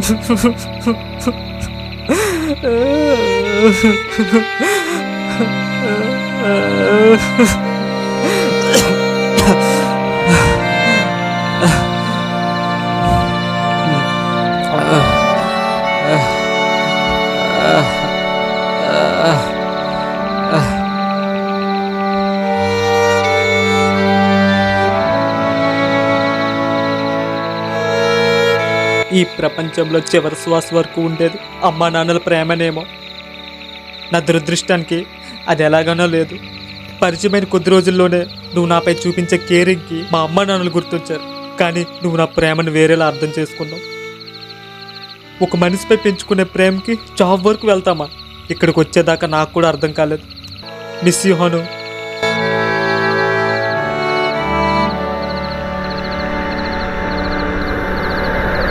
ఈ ప్రపంచంలో చివరి శ్వాస వరకు ఉండేది అమ్మా నాన్నల ప్రేమనేమో. నా దురదృష్టానికి అది ఎలాగనో లేదు. పరిచయమైన కొద్ది రోజుల్లోనే నువ్వు నాపై చూపించే కేరింగ్కి మా అమ్మా నాన్నలు గుర్తొచ్చారు. కానీ నువ్వు నా ప్రేమను వేరేలా అర్థం చేసుకున్నావు. ఒక మనిషిపై పెంచుకునే ప్రేమకి చావు వరకు వెళ్తామా? ఇక్కడికి వచ్చేదాకా నాకు కూడా అర్థం కాలేదు. Miss you Hanu.